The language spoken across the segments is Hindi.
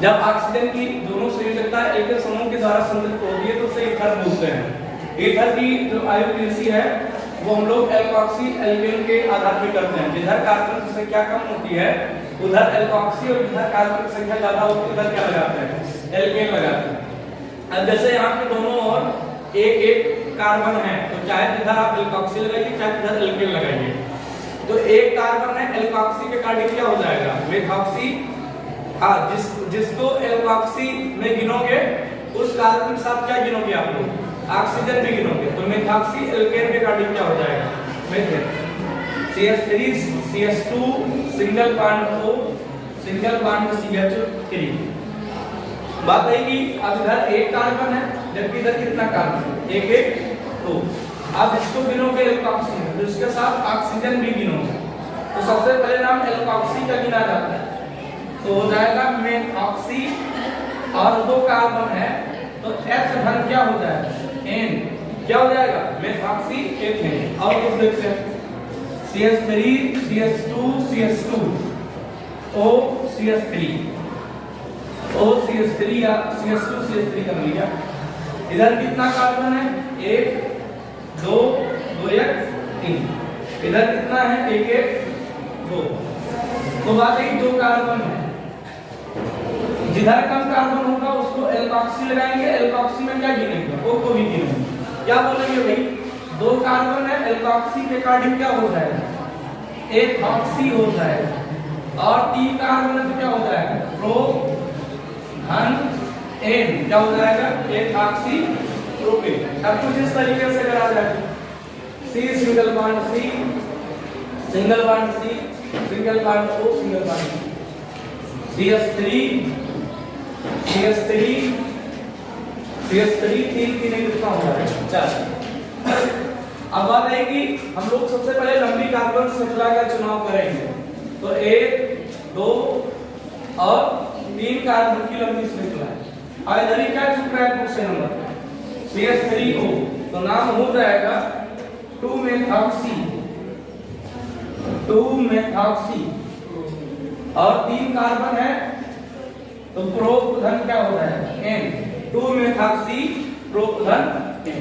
जब ऑक्सीजन की दोनों संयोजकता एल्केन समूह के द्वारा संतुलित होती है तो उसे ईथर बोलते हैं। ईथर की जो आयुक्तियसी है वो हम लोग एल्कोक्सी एल्केन के आधार पर करते हैं। जिधर कार्बन की संख्या कम होती है उधर एल्कोक्सी और जिधर कार्बन की संख्या ज्यादा होती है उधर क्या लगाते हैं, एल्केन लगाते हैं। अब जैसे यहाँ पे दोनों ओर एक एक कार्बन है तो चाहे जिधर आप एल्कोक्सी लगाइए चाहे जिधर एल्केन लगाइए, तो एक कार्बन है एल्कोक्सी के कार्डिक क्या हो जाएगा, मेथॉक्सी। हाँ, जिसको एल्कोक्सी में गिनोगे उस कार्बन के साथ क्या गिनोगे आप लोग, ऑक्सीजन भी गिनोगे, तो मेथॉक्सी एल्केन के कार्डिक क्या हो जाएगा, methane. CH3 CH2 single bond O single bond CH3। बात है कि अब इधर एक कार्बन है जबकि इधर कितना कार्बन, एक एक दो। अब इसको गिनोगे एल्कोक्सी में तो इसके साथ ऑक्सीजन भी गिनोगे, तो सबसे पहले नाम एल्कोक्सी का गिना जाता है तो हो जाएगा मेथॉक्सी, और दो कार्बन है तो H धन क्या हो जाएगा, N क्या हो जाएगा, मेथॉक्सी एथेन। और कुछ देखते हैं CH3 CH2 CH2 O CH3 O CH3 या CH2 CH3 कर लिया। इधर कितना कार्बन है, एक दो दो एक तीन, इधर कितना है, एक एक दो, तो बात है दो कार्बन है। जिधर कम कार्बन होगा उसको एल्कोक्सी लगाएंगे, एल्कोक्सी में क्या गिनेंगे, O को भी गिनेंगे। क्या बोलेंगे भाई, दो कार्बन है एल्कोक्सी के कार्डिक क्या हो जाएगा, एथॉक्सी हो जाएगा, और तीन कार्बन है तो क्या हो जाएगा, प्रो धन N क्या हो जाएगा, एथॉक्सी प्रोपेन। अब कुछ इस तरीके से करा जाएगा, C single bond C single bond C single bond O single bond CH3 CH3 CH3 तीन तीन कितना हो जाएगा, चार। अब बात है कि हम लोग सबसे पहले लंबी कार्बन श्रृंखला का चुनाव करेंगे, तो एक दो और तीन कार्बन की लंबी श्रृंखला है। और इधर ही क्या छूट रहा है दूसरे नंबर पे, CH3O, तो नाम हो जाएगा 2-मेथॉक्सी 2-मेथॉक्सी, और तीन कार्बन है तो प्रोपधन क्या हो जाएगा, N 2-मेथॉक्सी प्रोपधन N।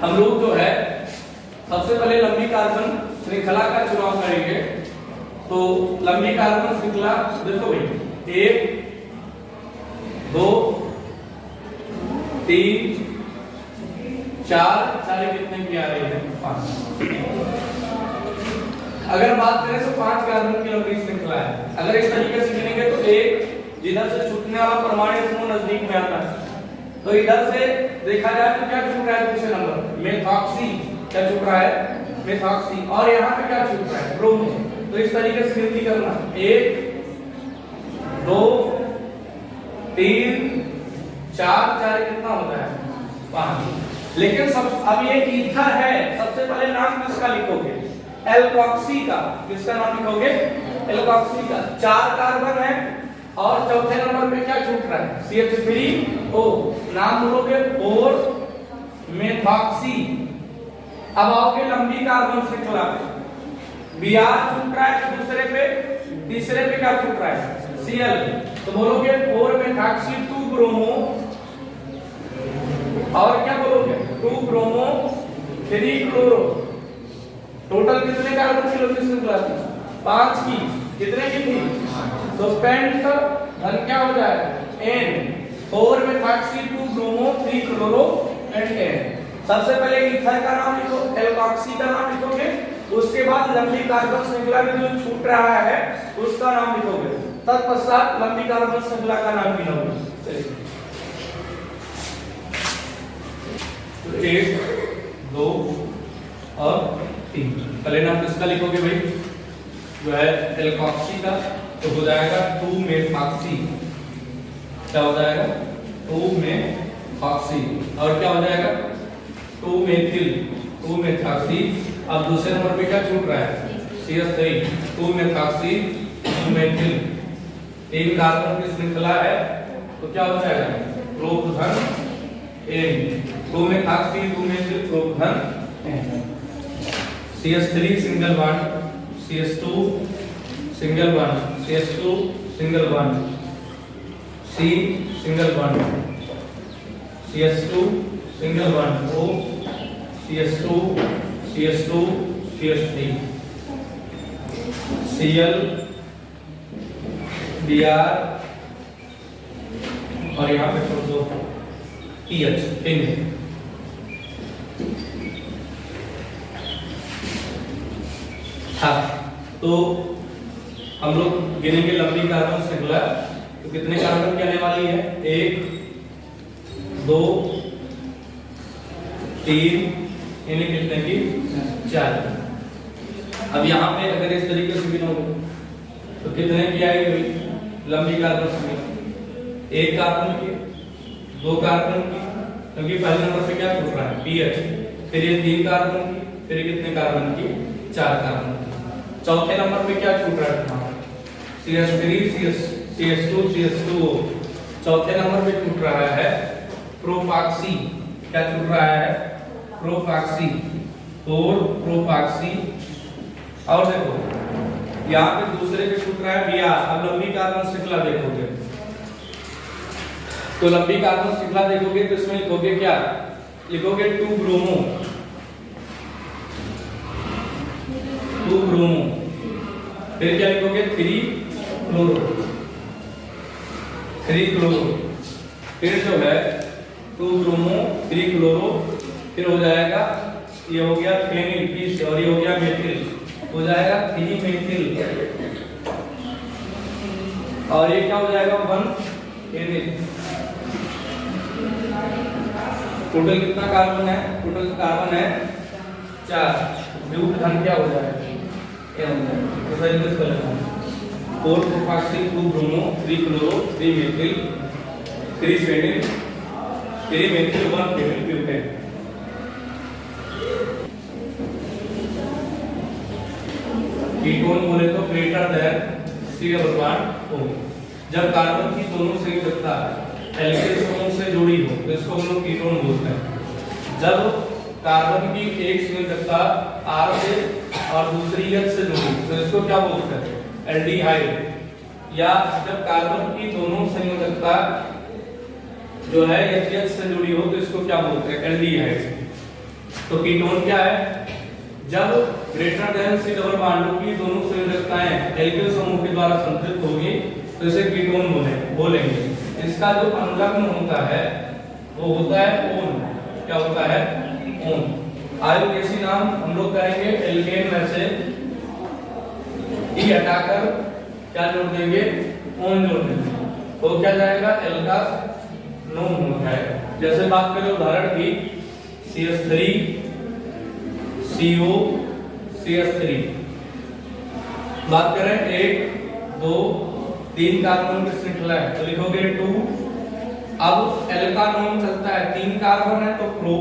हम लोग जो है सबसे पहले लंबी कार्बन श्रृंखला का चुनाव करेंगे। तो लंबी कार्बन श्रृंखला देखो भाई, एक दो तीन चार, चार कितने की आ रही है, पांच। अगर बात करें तो पांच कार्बन की लंबी श्रृंखला है। अगर इस तरीके से गिनेंगे तो एक जिधर से छूटने वाला परमाणु समूह नजदीक में आता है, तो इधर से देखा जाए तो क्या छूट रहा है दूसरे नंबर, मेथॉक्सी क्या छूट रहा है, मेथॉक्सी, और यहाँ पे क्या छूट रहा है, ब्रोमो। तो इस तरीके से गिनती करना, एक दो तीन चार, चार कितना होता है, पांच। लेकिन सब अब ये ईथर है, सबसे पहले नाम किसका लिखोगे, एल्कोक्सी का। किसका नाम लिखोगे, एल्कोक्सी का। चार कार्बन है और चौथे नंबर पे क्या छूट रहा है, CH3O, नाम बोलोगे 4-मेथॉक्सी। अब आओगे लंबी कार्बन श्रृंखला पे, Br छूट रहा है दूसरे पे, तीसरे पे क्या छूट रहा है, Cl, तो बोलोगे 4-मेथॉक्सी 2-ब्रोमो, और क्या बोलोगे 2-ब्रोमो 3-क्लोरो। टोटल कितने कार्बन की लंबी श्रृंखला थी, 5 की। कितने की थी, तो पेंट धन क्या हो जाएगा, N 4-मेथॉक्सी 2-ब्रोमो 3-क्लोरो एंड N। सबसे पहले ईथर का नाम लिखो, एल्कोक्सी का नाम लिखोगे, उसके बाद लंबी कार्बन श्रृंखला में जो छूट रहा है उसका नाम लिखोगे, तत्पश्चात लंबी कार्बन श्रृंखला का नाम गिनोगे। तो 1 2 और 3, पहले नाम किसका लिखोगे भाई, जो है एल्कोक्सी का, तो हो जाएगा 2 मेथॉक्सी। क्या हो जाएगा? 2 मेथॉक्सी। और क्या हो जाएगा? 2 मेथिल, 2 मेथॉक्सी। अब दूसरे नंबर पे क्या छूट रहा है? CH3, 2 methoxy 2 methyl. 3 कार्बन की श्रृंखला है तो क्या हो जाएगा? प्रोप-धन N, 2 मेथॉक्सी 2 मेथिल प्रोप-धन N। CH3 single bond, CH2 single bond, CH2 single bond, C single bond, CH2 single bond, O CH2 CH2 CH3, Cl Br और यहाँ पे छोड़ दो PH इन। हाँ, तो हम लोग गिनेंगे लंबी कार्बन श्रृंखला। तो कितने कार्बन की आने वाली है? 1 2 3, इन्हें कितने की? 4। अब यहाँ पे अगर इस तरीके से गिनोगे तो कितने की आएगी लंबी कार्बन श्रृंखला? 1 कार्बन की, 2 कार्बन की, क्योंकि पहले नंबर पे क्या छूट रहा है? पीएच। फिर ये 3 कार्बन की, फिर कितने कार्बन की? 4 कार्बन की। चौथे नंबर पे क्या छूट रहा है? CH3 CH2 CH2O। चौथे नंबर पे छूट रहा है प्रोपॉक्सी। क्या छूट रहा है? प्रोपॉक्सी, 4 प्रोपॉक्सी। और देखो यहाँ पे दूसरे पे छूट रहा है Br। अब लंबी कार्बन श्रृंखला देखोगे तो लंबी कार्बन श्रृंखला देखोगे तो इसमें लिखोगे क्या? लिखोगे 2 ब्रोमो, 2 ब्रोमो। फिर क्या लिखोगे? 3 क्लोरो, 3 क्लोरो। फिर जो है 2 ब्रोमो 3 क्लोरो। फिर हो जाएगा ये हो गया फेनिल पीस और ये हो गया मेथिल, हो जाएगा 3 मेथिल। और ये क्या हो जाएगा? 1 एनिल। टोटल कितना कार्बन है? टोटल कार्बन है 4। ब्यूट-धन क्या हो जाएगा? तो सही से कर लेना। 4 propoxy 2 bromo 3 chloro 3 methyl 3 phenyl 3 methyl 1 phenyl butane. Ketone बोले तो greater than C double bond O। जब कार्बन की दोनों संयोजकता एल्केन समूह से जुड़ी हो तो इसको हम लोग कीटोन बोलते हैं। जब कार्बन की एक संयोजकता R से और दूसरी H से जुड़ी तो इसको क्या बोलते हैं? एल्डिहाइड। या जब कार्बन की दोनों संयोजकता जो है HH से जुड़ी हो तो इसको क्या बोलते हैं? एल्डिहाइड। तो कीटोन क्या है? जब greater than C double bond की दोनों संयोजकताएं एल्किल समूह के द्वारा संतुलित होगी तो इसे कीटोन बोलेंगे। इसका जो अनुलग्न होता है वो होता है ओन। क्या होता है? ओन। आयुर्वेदी नाम हम लोग करेंगे एल्केन में से ई हटाकर क्या जोड़ देंगे? ओन जोड़ देंगे तो क्या जाएगा? एल्का नोन हो जाएगा। जैसे बात करें उदाहरण की CH3 CO CH3। बात करें 1 2 3 कार्बन की श्रृंखला है तो लिखोगे 2। अब एल्का नोन चलता है, 3 कार्बन है तो प्रो,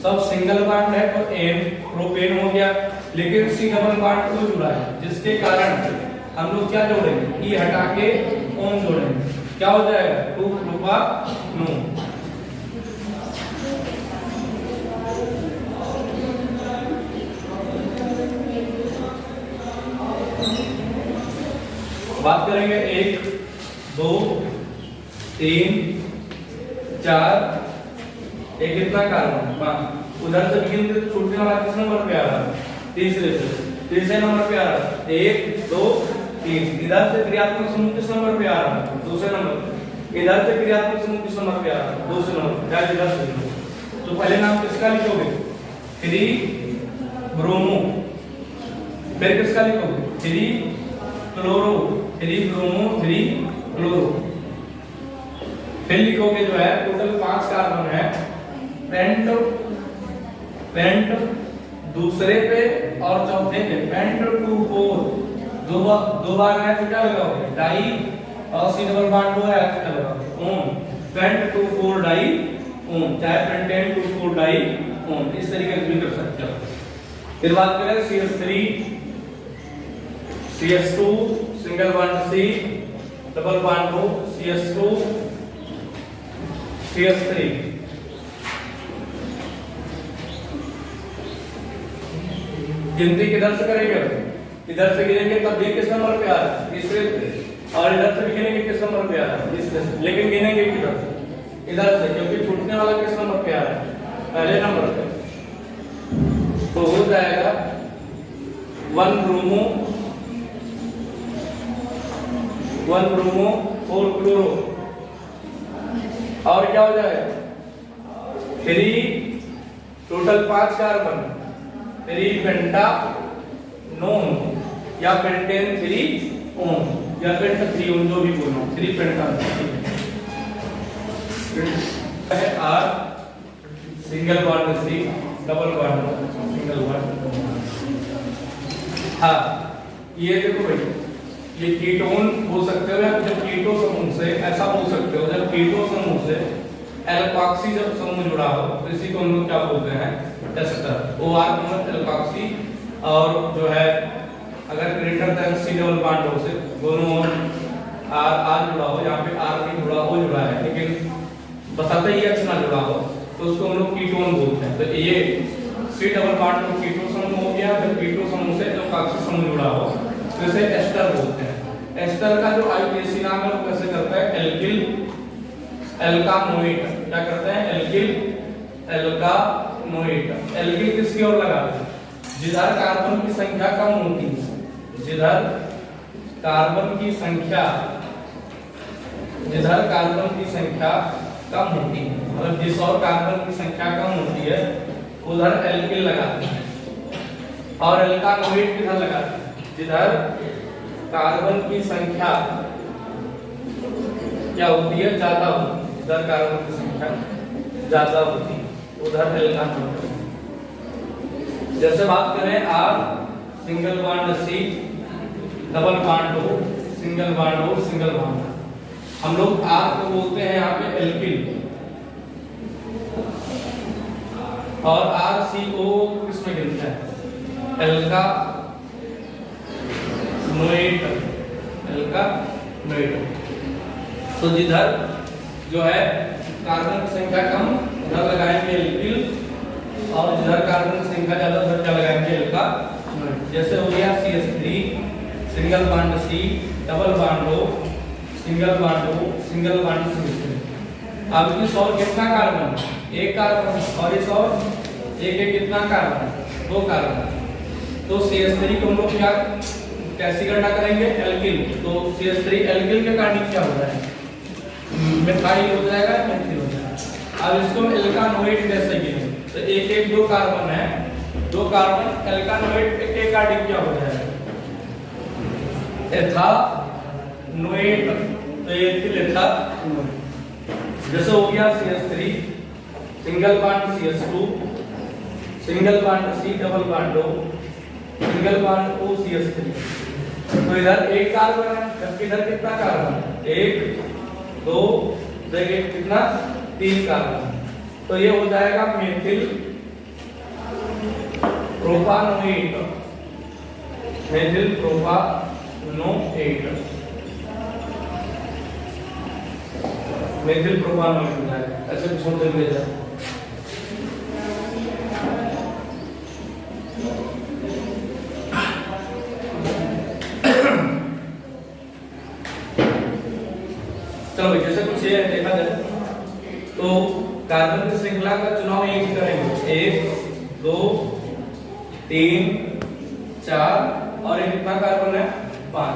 सब सिंगल बॉन्ड है तो N प्रोपेन हो गया। लेकिन C डबल बॉन्ड को जुड़ा है जिसके कारण हम लोग क्या जोड़ेंगे? ई हटा के ओन जोड़ेंगे। क्या हो जाएगा? 2 प्रोपानोन। बात करेंगे 1 2 3 4। एक कितना कार्बन? उधर से बिगिन छूटने वाला किस नंबर पे आ रहा है? तीसरे नंबर पे आ रहा है। 1 2 3। इधर से क्रियात्मक समूह किस नंबर पे आ रहा है? दूसरे नंबर। इधर से क्रियात्मक समूह किस नंबर पे आ रहा है? दूसरे नंबर। क्या इधर से? तो पहले नाम किसका लिखोगे? 3 ब्रोमो। फिर किसका लिखोगे? 3 क्लोरो, 3 ब्रोमो 3 क्लोरो। फिर लिखोगे जो है टोटल 5 कार्बन है पेंट दूसरे पे और चौथे पे पेंट 2 4 दो बार है तो क्या लगाओगे डाई और सी डबल बॉन्ड दो है क्या लगाओगे ओन पेंट 2,4 डाई ओन चाहे पेंटेन 2,4 डाई ओन इस तरीके से भी कर सकते हो। फिर बात करें CH3 CH2 single bond C double bond O CH2 CH3 गिनती किधर से करेंगे इधर से गिनेंगे तब भी किस नंबर पे आ रहा है तीसरे और इधर से भी गिनेंगे किस नंबर पे आ रहा है तीसरे से लेकिन गिनेंगे किधर से इधर से क्योंकि छूटने वाला किस नंबर पे आ रहा है पहले नंबर पे तो हो जाएगा 1 ब्रोमो 4 क्लोरो और क्या हो जाएगा 3 टोटल 5 कार्बन 3 पेंटा नोन या पेंटेन 3 ओन या पेंटा 3 ओन जो भी बोलना 3 पेंटा है R single bond C double bond single bond हाँ ये देखो भाई ये कीटोन हो सकते हो या जब कीटो समूह से ऐसा हो सकते हो जब कीटो समूह से एल्काक्सी जब समूह जुड़ा हो तो इसी को हम लोग क्या बोलते हैं एस्टर OR मतलब एल्काक्सी और जो है अगर greater than C double bond हो से दोनों ओर R जुड़ा हो यहाँ पे R भी जुड़ा है लेकिन बसाते ही H ना जुड़ा हो तो उसको हम लोग कीटोन बोलते हैं। तो ये C डबल बॉन्ड को कीटो समूह हो गया फिर कीटो समूह से जो कार्बोक्सी समूह जुड़ा हो तो इसे एस्टर बोलते हैं। एस्टर का जो IUPAC नाम है वो कैसे करता है एल्किल एल्कानोइड क्या करते हैं एल्किल एल्कानोइड एल्किल किसकी ओर लगाते हैं जिधर कार्बन की संख्या कम होती है जिधर कार्बन की संख्या कम होती है मतलब जिस और कार्बन की संख्या कम होती है उधर एल्किल लगाते हैं और एल्कानोइड किधर लगाते हैं जिधर कार्बन की संख्या क्या होती है ज्यादा होती है जिधर कार्बन की संख्या ज्यादा होती है उधर एल्कानोइड। जैसे बात करें R single bond C double bond O single bond O single bond हम लोग R को बोलते हैं यहाँ पे एल्किल और RCO किसमें गिनता है एल्कानोइड। तो जिधर जो है कार्बन की संख्या कम उधर लगाएंगे एल्किल और जिधर कार्बन की संख्या ज्यादा उधर क्या लगाएंगे एल्कानोइड। जैसे हो गया CH3 single bond C double bond O single bond O single bond CH3। अब इस और कितना कार्बन एक कार्बन और इस और एक कितना कार्बन 2 कार्बन। तो CH3 को हम लोग क्या कैसी गणना करेंगे एल्किल तो CH3 एल्किल के कारण क्या हो जाएगा मिथाइल हो जाएगा मेथिल हो जाएगा। अब इसको एल्कानोइड कैसे गिनेंगे तो एक 2 कार्बन है 2 कार्बन एल्कानोइड के कारण क्या हो जाएगा एथानोइड तो ये एथानोइड। जैसे हो गया CH3 single bond CH2 single bond C double bond O single bond O CH3। तो इधर एक कार्बन है जबकि इधर कितना कार्बन 1 2 देखिए कितना 3 कार्बन। तो ये हो जाएगा मेथिल प्रोपानोएट मेथिल प्रोपानोएट मेथिल प्रोपानोएट हो जाएगा ऐसे छोड़ देंगे इधर। चलो जैसे कुछ ये देखा जाए तो कार्बन की श्रृंखला का चुनाव यही करेंगे 1 2 3 4 और ये कितना कार्बन है 5।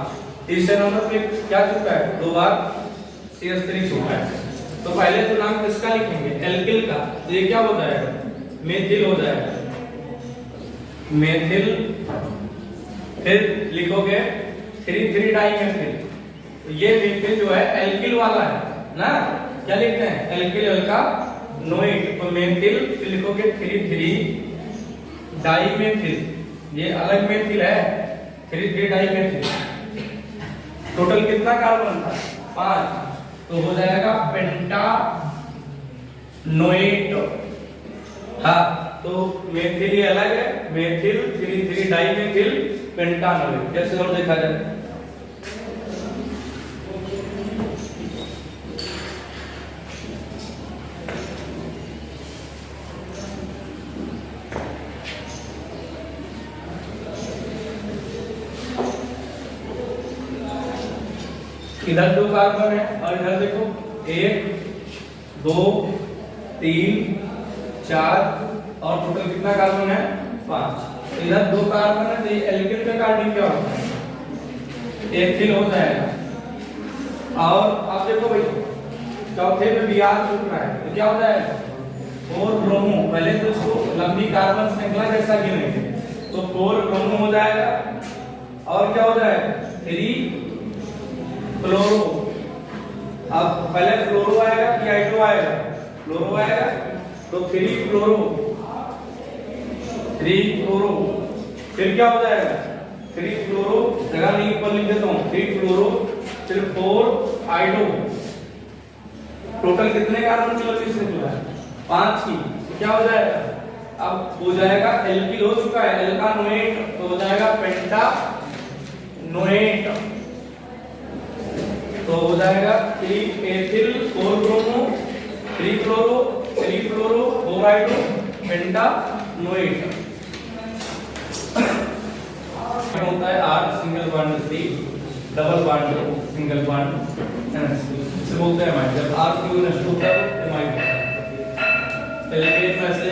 तीसरे नंबर पे क्या चुका है 2 बार CH3 चुका है। तो पहले तो नाम किसका लिखेंगे एल्किल का तो ये क्या हो जाएगा मेथिल हो जाएगा मेथिल। फिर लिखोगे 3 डाई मेथिल ये मेथिल जो है एल्किल वाला है ना क्या लिखते हैं एल्किल एल्कानोइड तो मेथिल फिर लिखोगे 3 डाई मेथिल ये अलग मेथिल है 3 डाई मेथिल। टोटल कितना कार्बन था? 5, तो हो जाएगा पेंटानोएट। हाँ, तो मेथिल ये अलग है, मेथिल 3,3 डाइमेथिल पेंटानोएट। कैसे और देखा जाए? इधर 2 कार्बन है और इधर देखो 1 2 3 4 और टोटल कितना कार्बन है? 5। इधर 2 कार्बन है, तो ये एल्केन का कार्बन क्या होता है? एथिल हो जाएगा। और आप देखो भाई चौथे में Br छूट रहा है, तो क्या हो जाएगा? 4 ब्रोमो। पहले तो इसको लंबी कार्बन श्रृंखला जैसा गिनेंगे, तो 4 ब्रोमो हो जाएगा। और क्या हो जाएगा? 3 फ्लोरो। अब पहले फ्लोरो आएगा कि हाइड्रो आएगा? फ्लोरो आएगा, तो 3 फ्लोरो। फिर क्या हो जाएगा? 3 फ्लोरो, जगह नहीं ऊपर लिख देता हूं, 3 फ्लोरो, फिर 4 हाइड्रो। टोटल कितने कार्बन की लंबी श्रृंखला है? 5 की। तो क्या हो जाएगा? अब हो जाएगा एल्किल हो चुका है, एल्कानोएट, तो हो जाएगा पेंटानोएट। तो हो जाएगा 3 एथिल 4 ब्रोमो 3 फ्लोरो 4 हाइड्रो पेंटानोएट। होता है R single bond C double bond single bond NH2। इसे बोलते हैं एमाइड। जब R की नष्ट होता है तो एमाइड होता है। एल्केन में से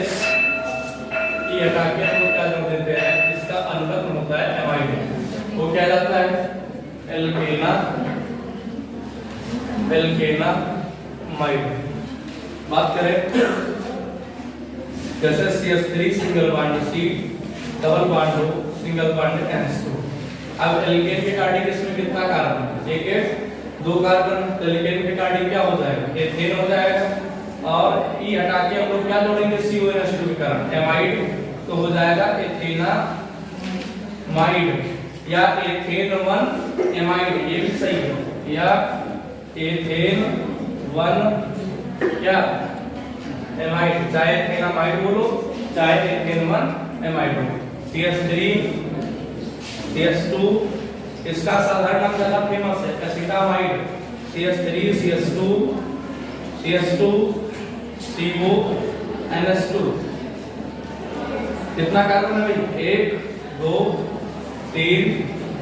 ई हटा के हम लोग क्या जोड़ देते हैं? इसका अनुलग्न होता है एमाइड। वो क्या जाता है? एल्केनामाइड। बात करें जैसे CH3 single bond C double bond O single bond NH2। अब एल्केन के कार्डिक इसमें कितना कार्बन? एक 2 कार्बन। एल्केन के कार्डिक क्या हो जाएगा? एथेन हो जाएगा। और ई हटा के हम लोग क्या जोड़ेंगे? CONH2 के कारण एमाइड, तो हो जाएगा एथेनामाइड या एथेन 1 एमाइड। ये भी सही है, या एथेन 1 क्या एमाइड, चाहे एथेनामाइड बोलो चाहे एथेन 1 एमाइड बोलो। CH3 CH2 इसका साधारण नाम ज्यादा फेमस है acetamide. CH3 CH2 CO NH2। कितना कार्बन है भाई? 1 2 3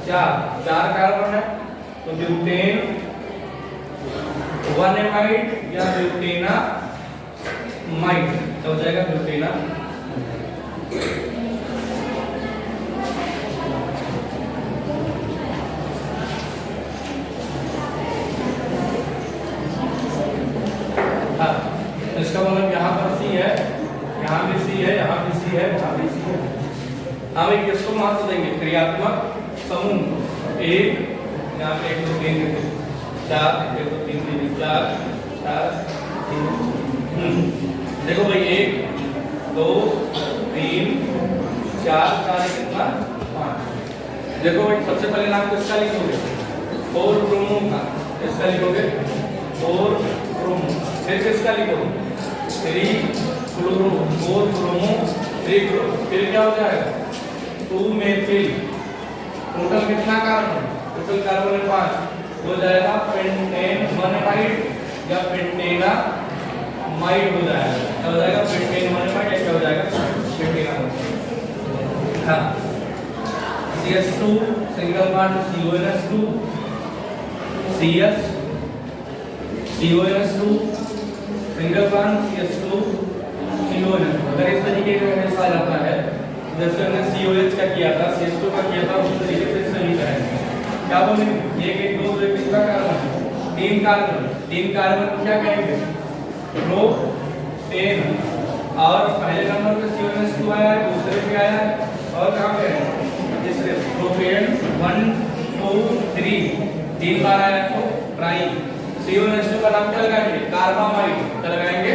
4 कार्बन है, तो ब्यूटेन 1 एमाइड या ब्यूटेनामाइड हो जाएगा ब्यूटेना। इसका मतलब यहाँ पर C है, यहाँ भी C है, यहाँ भी C है, यहाँ भी C है। हम एक किसको महत्व देंगे? क्रियात्मक समूह। 1 यहाँ पे 1 2 3 4 1 2 3 4 3। देखो भाई 1 2 3 4 कितना? 5। देखो भाई सबसे पहले नाम किसका लिखोगे? 4 ब्रोमो का। इसका लिखोगे 4 ब्रोमो। फिर किसका लिखोगे? 3 फ्लोरो 4 ब्रोमो 3 फ्लोरो। फिर क्या हो जाएगा? 2 मेथिल। टोटल कितना कार्बन? टोटल कार्बन है 5। हो जाएगा पेंटेन 1 एमाइड या पेंटेनामाइड हो जाएगा। क्या हो जाएगा? पेंटेन 1 एमाइड या क्या हो जाएगा? पेंटेनामाइड। हाँ, CH2 single bond CONH2 CH CONH2 single bond CH2 CONH। अगर इस तरीके का ऐसा जाता है जैसे हमने COH का किया था, CH2 का किया था, उस तरीके से सही करेंगे। क्या बोलेंगे? 1 1 2 2 कितना कार्बन? 3 कार्बन। 3 कार्बन को क्या कहेंगे? प्रोपेन। और पहले नंबर पे CONH2 आया है, दूसरे पे आया है, और कहां पे है? तीसरे। प्रोपेन 1 2 3 3 बार आया तो ट्राई। CONH2 का नाम क्या लगाएंगे? कार्बामाइड। क्या लगाएंगे?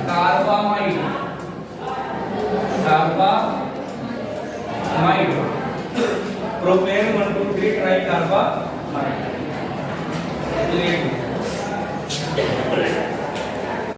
Carbamide. Carbamide. Propane 1 2 3 try carbamide.